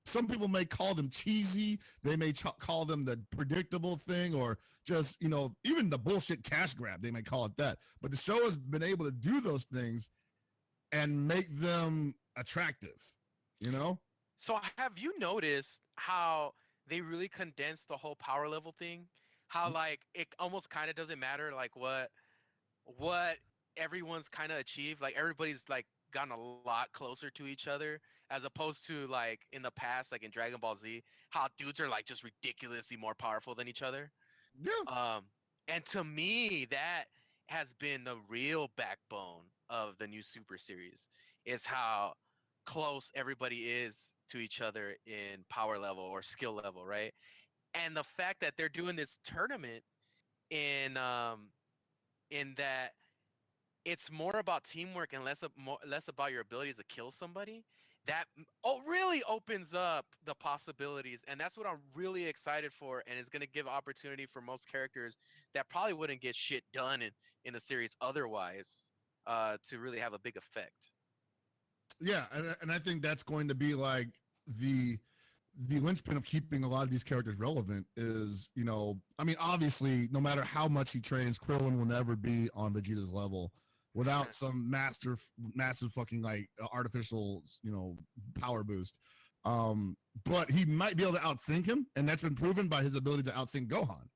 some people may call them cheesy. They may call them the predictable thing, or just, even the bullshit cash grab. They may call it that. But the show has been able to do those things and make them attractive, So have you noticed how they really condensed the whole power level thing? How like it almost kind of doesn't matter like what everyone's kind of achieved. Like everybody's like gotten a lot closer to each other, as opposed to like in the past, like in Dragon Ball Z, how dudes are like just ridiculously more powerful than each other. Yeah. And to me, that has been the real backbone of the new Super Series, is how close everybody is to each other in power level or skill level, right? And the fact that they're doing this tournament in that it's more about teamwork and less about your abilities to kill somebody, that really opens up the possibilities, and that's what I'm really excited for, and is going to give opportunity for most characters that probably wouldn't get shit done in the series otherwise, to really have a big effect. Yeah, and I think that's going to be like the linchpin of keeping a lot of these characters relevant is, obviously, no matter how much he trains, Krillin will never be on Vegeta's level without some massive fucking like artificial, power boost. But he might be able to outthink him, and that's been proven by his ability to outthink Gohan,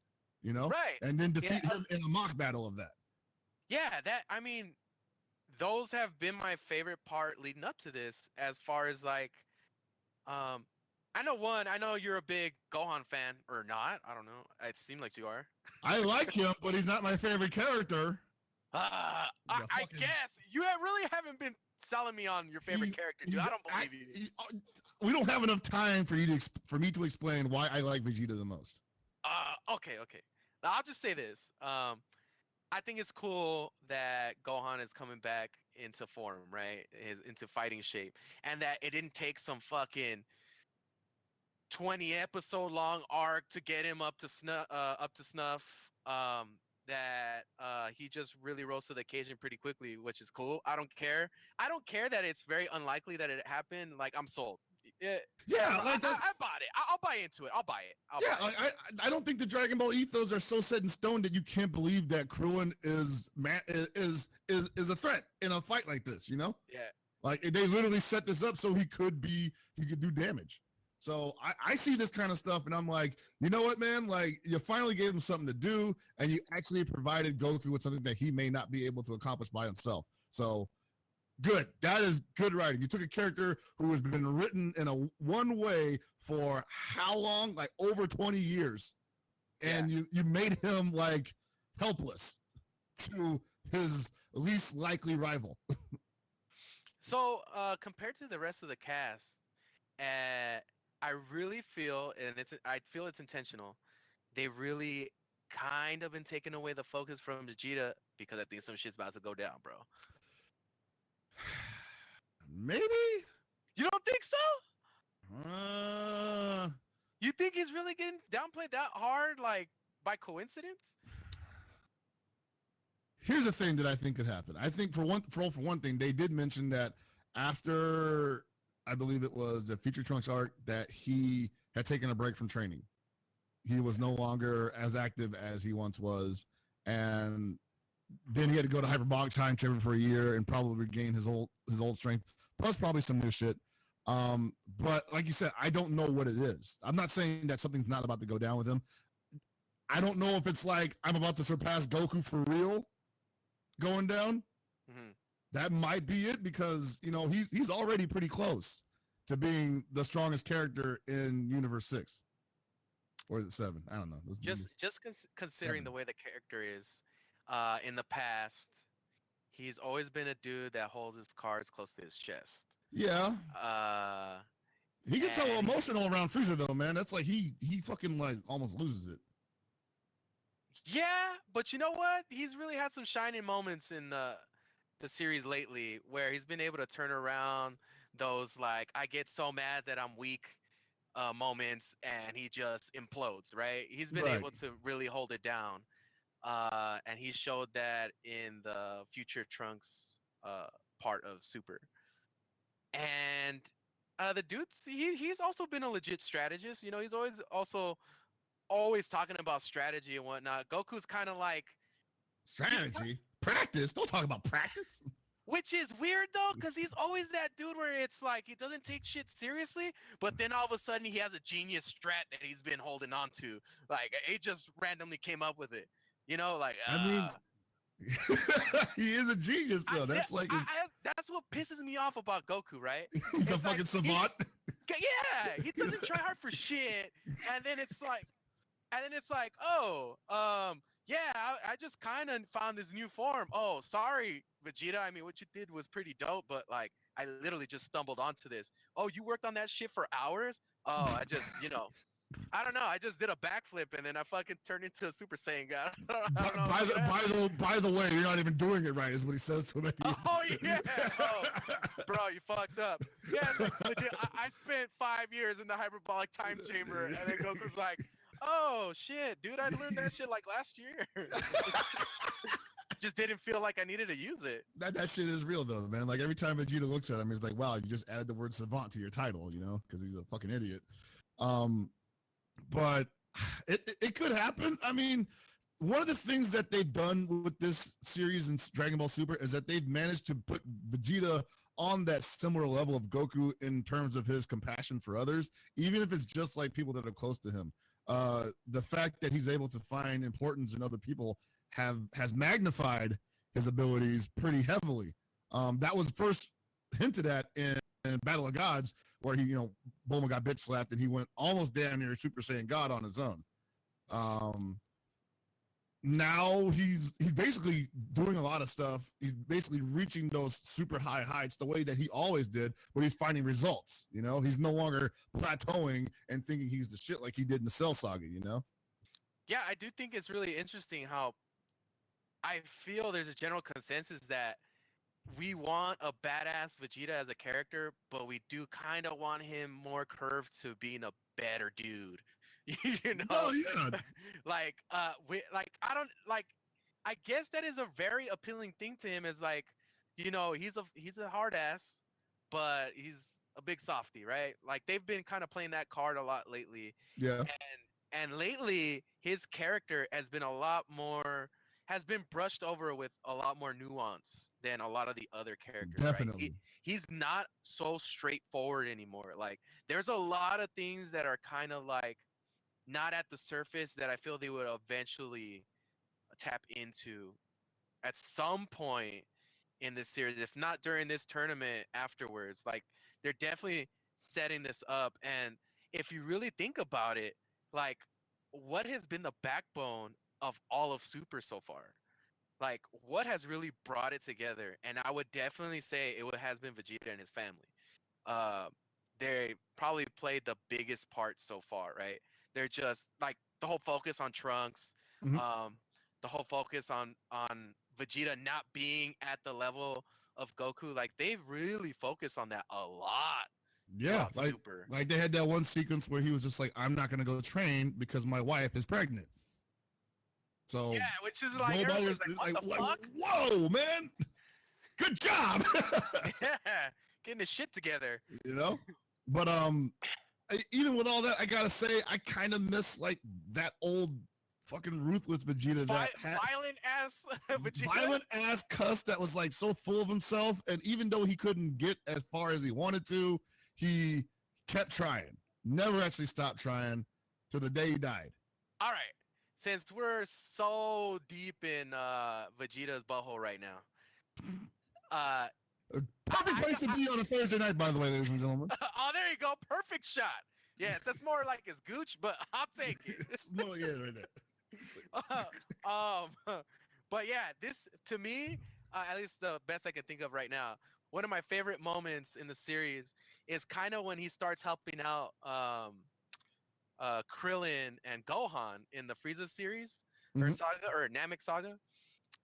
Right. and then defeat him in a mock battle of that. Yeah, those have been my favorite part leading up to this, as far as like, I know you're a big Gohan fan, or not. I don't know. It seemed like you are. I like him, but he's not my favorite character. I guess you really haven't been selling me on your favorite character, dude. I don't believe you. We don't have enough time for me to explain why I like Vegeta the most. Okay. I'll just say this. I think it's cool that Gohan is coming back into form, right? Into fighting shape, and that it didn't take some fucking 20 episode long arc to get him up to snuff. That he just really rose to the occasion pretty quickly, which is cool. I don't care that it's very unlikely that it happened. Like, I'm sold. Yeah, I bought it. I'll buy into it. I'll buy it. I don't think the Dragon Ball ethos are so set in stone that you can't believe that Krillin is a threat in a fight like this. Yeah. Like, they literally set this up so he could do damage. So I see this kind of stuff, and I'm like, you know what, man? Like, you finally gave him something to do, and you actually provided Goku with something that he may not be able to accomplish by himself. So good. That is good writing. You took a character who has been written in one way for how long? Like over 20 years. And you made him like helpless to his least likely rival. So compared to the rest of the cast, I really feel, and I feel it's intentional, they really kind of been taking away the focus from Vegeta, because I think some shit's about to go down, bro. Maybe? You don't think so? You think he's really getting downplayed that hard, like, by coincidence? Here's the thing that I think could happen. I think for one thing, they did mention that after, I believe it was the Future Trunks arc, that he had taken a break from training. He was no longer as active as he once was, and then he had to go to hyperbolic time chamber for a year and probably regain his old strength, plus probably some new shit. But like you said, I don't know what it is. I'm not saying that something's not about to go down with him. I don't know if it's like I'm about to surpass Goku for real going down. Mm-hmm. That might be it, because he's already pretty close to being the strongest character in Universe 6. or is it 7? I don't know. Considering 7. the way the character is, in the past, he's always been a dude that holds his cards close to his chest. Yeah. Uh, He gets a little and emotional around Frieza though, man. That's like he fucking like almost loses it. yeah, but you know what? He's really had some shining moments in the series lately where he's been able to turn around those like I get so mad that I'm weak moments and he just implodes, right? He's been Right. able to really hold it down. And he showed that in the Future Trunks part of Super. And the dude's he's also been a legit strategist. You know, he's always talking about strategy and whatnot. Goku's kind of like Strategy, practice. Don't talk about practice. which is weird though, because he's always that dude where it's like he doesn't take shit seriously, but then all of a sudden he has a genius strat that he's been holding on to. Like he just randomly came up with it. You know, like I mean, he is a genius though. That's like his. that's what pisses me off about Goku, right? He's a It's like fucking savant. yeah, he doesn't try hard for shit, and then it's like, oh, yeah, I just kind of found this new form. Oh, sorry, Vegeta. I mean, what you did was pretty dope, but like, I literally just stumbled onto this. Oh, you worked on that shit for hours? Oh, I just, I don't know. I just did a backflip and then I fucking turned into a Super Saiyan God. I don't know. By the way, you're not even doing it right, is what he says to him at the end. Oh yeah, bro, you fucked up. Yeah, like, legit, I spent 5 years in the hyperbolic time chamber, and then Goku's like, "Oh shit, dude, I learned that shit like last year." Just didn't feel like I needed to use it. That shit is real though, man. Like every time Vegeta looks at him, he's like, "Wow, you just added the word savant to your title," because he's a fucking idiot. But it could happen. I mean, one of the things that they've done with this series in Dragon Ball Super is that they've managed to put Vegeta on that similar level of Goku in terms of his compassion for others, even if it's just like people that are close to him. The fact that he's able to find importance in other people has magnified his abilities pretty heavily. That was first hinted at in Battle of Gods, where he, Bulma got bitch slapped and he went almost damn near Super Saiyan God on his own. Now he's basically doing a lot of stuff. He's basically reaching those super high heights the way that he always did, but he's finding results. He's no longer plateauing and thinking he's the shit like he did in the Cell Saga. Yeah, I do think it's really interesting how I feel there's a general consensus that we want a badass Vegeta as a character, but we do kind of want him more curved to being a better dude. Oh yeah. Like I guess that is a very appealing thing to him, is like, he's a hard ass, but he's a big softy, right? Like they've been kind of playing that card a lot lately. Yeah. And lately his character has been brushed over with a lot more nuance than a lot of the other characters. Definitely. Right? He's not so straightforward anymore. Like there's a lot of things that are kind of like not at the surface that I feel they would eventually tap into at some point in this series, if not during this tournament, afterwards. Like they're definitely setting this up. And if you really think about it, like what has been the backbone of all of Super so far? Like what has really brought it together? And I would definitely say has been Vegeta and his family. They probably played the biggest part so far, right? They're just like the whole focus on Trunks, Mhm. the whole focus on Vegeta not being at the level of Goku. Like they've really focused on that a lot. Yeah, Super. like they had that one sequence where he was just like, "I'm not gonna go train because my wife is pregnant." So yeah, which is like, everybody's like, what the fuck? Whoa, man! Good job. Yeah, getting his shit together. But even with all that, I gotta say, I kind of miss like that old fucking ruthless Vegeta violent ass Vegeta. Violent ass cuss that was like so full of himself, and even though he couldn't get as far as he wanted to, he kept trying. Never actually stopped trying till the day he died. All right. Since we're so deep in Vegeta's butthole right now, perfect place to be on a Thursday night, by the way, ladies and gentlemen. Oh, there you go. Perfect shot. Yeah, that's more like his gooch, but I'll take it. It's more yeah, right there. It's But yeah, this to me, at least the best I can think of right now, one of my favorite moments in the series is kind of when he starts helping out Krillin and Gohan in the Frieza series or Mhm. saga or Namek saga,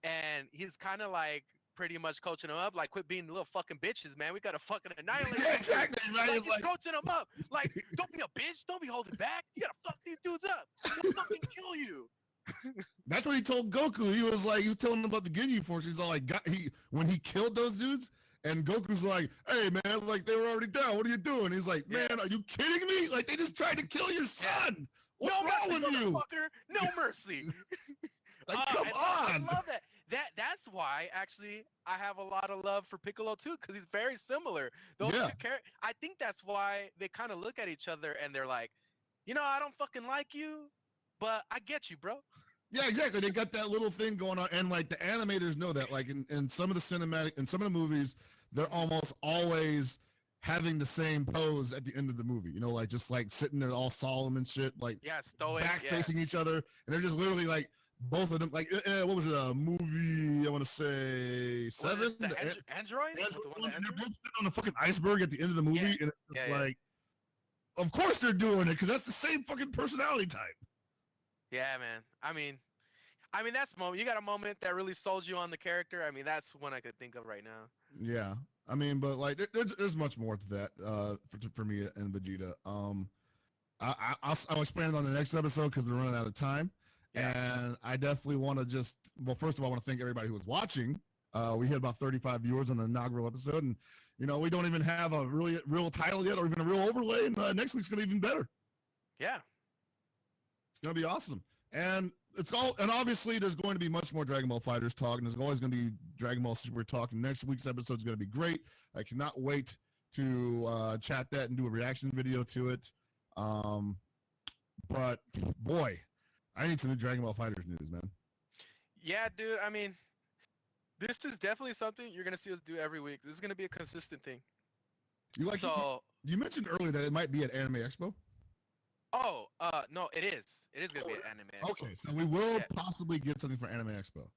and he's kind of like pretty much coaching them up, like quit being little fucking bitches, man. We gotta fucking annihilate Yeah, these dudes. exactly. Right. Like It's he's like coaching them up, like don't be a bitch, don't be holding back. You gotta fuck these dudes up. They'll fucking kill you. that's what he told Goku. He was telling him about the Ginyu Force. He's all like, when he killed those dudes, and Goku's like, hey man, like they were already down. What are you doing? He's like, man, Yeah. are you kidding me? Like they just tried to kill your son. What's No wrong mercy, with you? motherfucker. No mercy. Like, come I on. love that. That's why actually I have a lot of love for Piccolo too, because he's very similar. Those Yeah, two characters. I think that's why they kind of look at each other and they're like, I don't fucking like you, but I get you, bro. yeah, exactly. They got that little thing going on, and like the animators know that. Like in some of the in some of the movies, they're almost always having the same pose at the end of the movie. Like just like sitting there all solemn and shit, like Yeah, stoic. back Yeah. facing each other, and they're just literally like both of them. Like what was it? A movie? I want to say Was Seven. it the android? Android The one one, that and they're android? both sitting on a fucking iceberg at the end of the movie, Yeah. and it's Yeah. like, of course they're doing it because that's the same fucking personality type. Yeah, man. I mean that's a moment. You got a moment that really sold you on the character. I mean, that's one I could think of right now. Yeah, I mean, but like, there's much more to that for me and Vegeta. I'll expand on the next episode because we're running out of time, Yeah. and I definitely want to first of all, I want to thank everybody who was watching. We hit about 35 viewers on the inaugural episode, and we don't even have a really real title yet, or even a real overlay. And next week's gonna be even better. Yeah. It's gonna be awesome, and and obviously there's going to be much more Dragon Ball FighterZ talk, and there's always going to be Dragon Ball Super talk. And next week's episode is going to be great. I cannot wait to chat that and do a reaction video to it. But boy, I need some new Dragon Ball FighterZ news, man. Yeah, dude. I mean, this is definitely something you're gonna see us do every week. This is gonna be a consistent thing. You mentioned earlier that it might be at Anime Expo. No, it is. It is gonna be an anime. Expo. Okay, so we will Yeah. possibly get something for Anime Expo.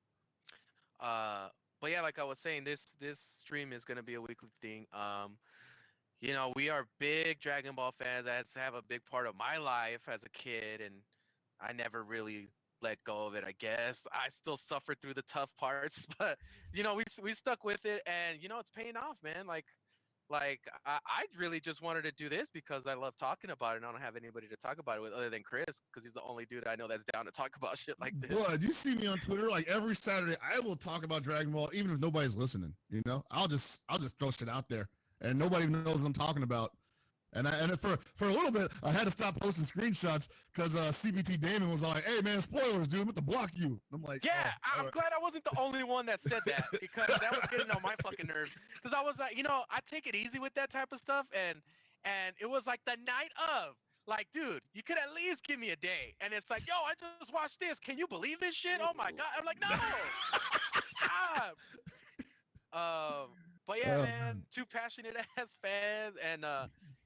But yeah, like I was saying, this stream is gonna be a weekly thing. We are big Dragon Ball fans. That's have a big part of my life as a kid, and I never really let go of it. I guess I still suffered through the tough parts, but we stuck with it, and it's paying off, man. I really just wanted to do this because I love talking about it, and I don't have anybody to talk about it with other than Chris, because he's the only dude I know that's down to talk about shit like this. Blood, you see me on Twitter like every Saturday. I will talk about Dragon Ball, even if nobody's listening. I'll just throw shit out there, and nobody even knows what I'm talking about. And for a little bit, I had to stop posting screenshots because CBT Damon was like, "Hey man, spoilers, dude. I'm about to block you." I'm like, Yeah, oh, I'm glad I wasn't the only one that said that, because that was getting on my fucking nerves. Because I was like, I take it easy with that type of stuff, and it was like the night of, like, dude, you could at least give me a day. And it's like, yo, I just watched this. Can you believe this shit? Oh my god! I'm like, no, stop. But yeah, man, two passionate ass fans, and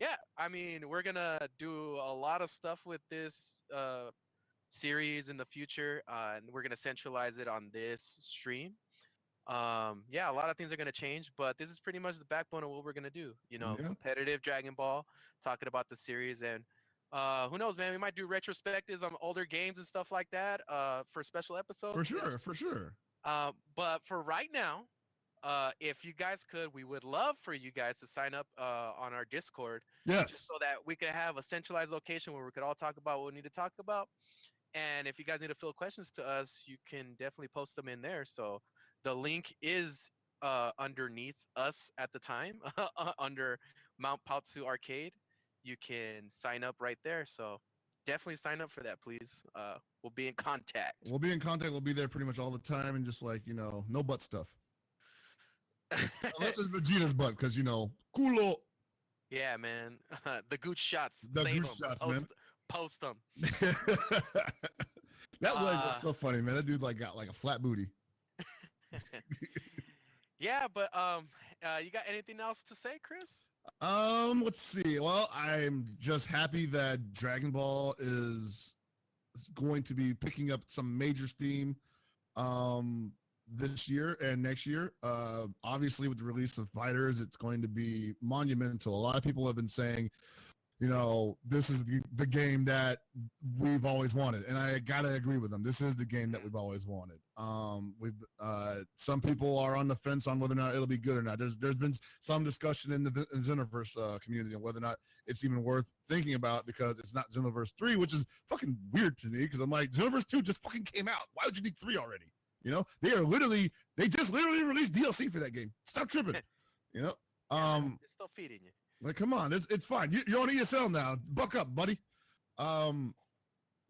yeah, I mean, we're gonna do a lot of stuff with this series in the future, and we're gonna centralize it on this stream. Yeah, a lot of things are gonna change, but this is pretty much the backbone of what we're gonna do. yeah, Competitive Dragon Ball, talking about the series, and who knows, man? We might do retrospectives on older games and stuff like that for special episodes. for sure. But for right now, if you guys could, we would love for you guys to sign up on our Discord, Yes, just so that we could have a centralized location where we could all talk about what we need to talk about. And if you guys need to fill questions to us, you can definitely post them in there. So the link is underneath us at the time, under Mount Paozu Arcade. You can sign up right there. So definitely sign up for that, please. We'll be in contact. we'll be in contact. We'll be there pretty much all the time, and just like no butt stuff. Unless it's Vegeta's butt, because culo. Yeah, man. The gooch shots. The Save goose 'em. shots, man. Post them. That leg was so funny, man. That dude's got like a flat booty. Yeah, but You got anything else to say, Chris? Let's see. Well, I'm just happy that Dragon Ball is going to be picking up some major steam this year and next year. Obviously, with the release of FighterZ, it's going to be monumental. A lot of people have been saying, this is the game that we've always wanted, and I gotta agree with them. This is the game that we've always wanted. Some people are on the fence on whether or not it'll be good or not. There's been some discussion in the Xenoverse community on whether or not it's even worth thinking about, because it's not Xenoverse 3, which is fucking weird to me, because I'm like, Xenoverse 2 just fucking came out. Why would you need 3 already? They just literally released DLC for that game. Stop tripping. It's still feeding you. Like, come on, it's fine. You're on ESL now. Buck up, buddy.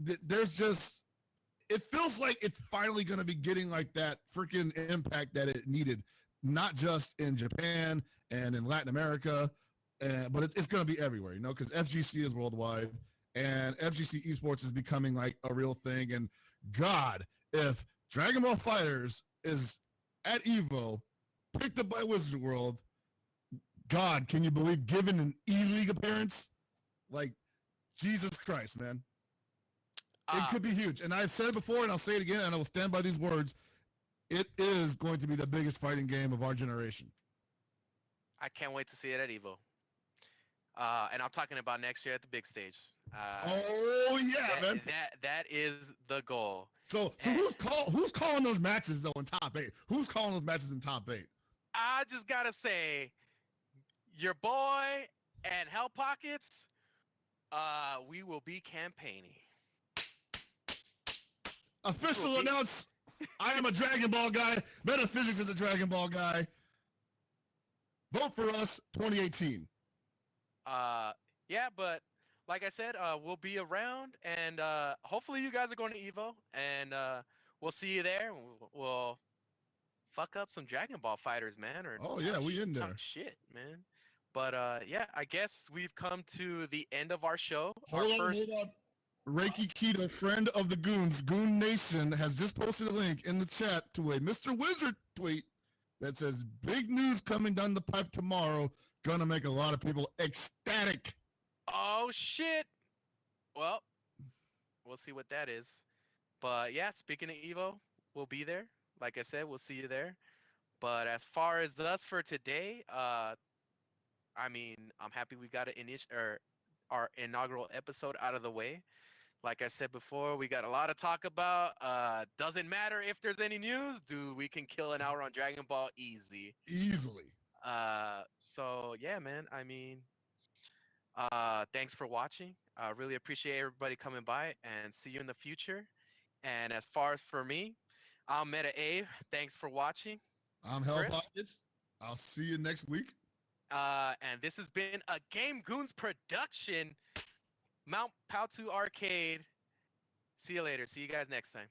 There's just, it feels like it's finally going to be getting like that freaking impact that it needed, not just in Japan and in Latin America, but it's going to be everywhere, because FGC is worldwide, and FGC esports is becoming like a real thing. And God, if Dragon Ball FighterZ is at EVO, picked up by Wizard World, God, can you believe, given an E-League appearance? Like, Jesus Christ, man. It could be huge. And I've said it before, and I'll say it again, and I will stand by these words. It is going to be the biggest fighting game of our generation. I can't wait to see it at EVO. And I'm talking about next year at the big stage. Man. That is the goal. So who's calling those matches, though, in top 8? Who's calling those matches in top 8? I just got to say, your boy and Hell Pockets, we will be campaigning. Official announce. I am a Dragon Ball guy. Metaphysics is a Dragon Ball guy. Vote for us 2018. Yeah, but like I said, we'll be around, and hopefully you guys are going to EVO, and we'll see you there. We'll fuck up some Dragon Ball fighters, man. We in there. Shit, man. But yeah, I guess we've come to the end of our show. Hold on. Reiki Keto, friend of the Goons, Goon Nation, has just posted a link in the chat to a Mr. Wizard tweet that says, big news coming down the pipe tomorrow. Gonna make a lot of people ecstatic. Oh, shit. Well, we'll see what that is. But yeah, speaking of EVO, we'll be there. Like I said, we'll see you there. But as far as us for today, I'm happy we got our inaugural episode out of the way. Like I said before, we got a lot to talk about. Doesn't matter if there's any news, dude. We can kill an hour on Dragon Ball easily. So yeah, man. Thanks for watching. Really appreciate everybody coming by, and see you in the future. And as far as for me, I'm Meta Abe. Thanks for watching. I'm Hell Pockets. I'll see you next week. And this has been a Game Goons production. Mount Paozu Arcade. See you later. See you guys next time.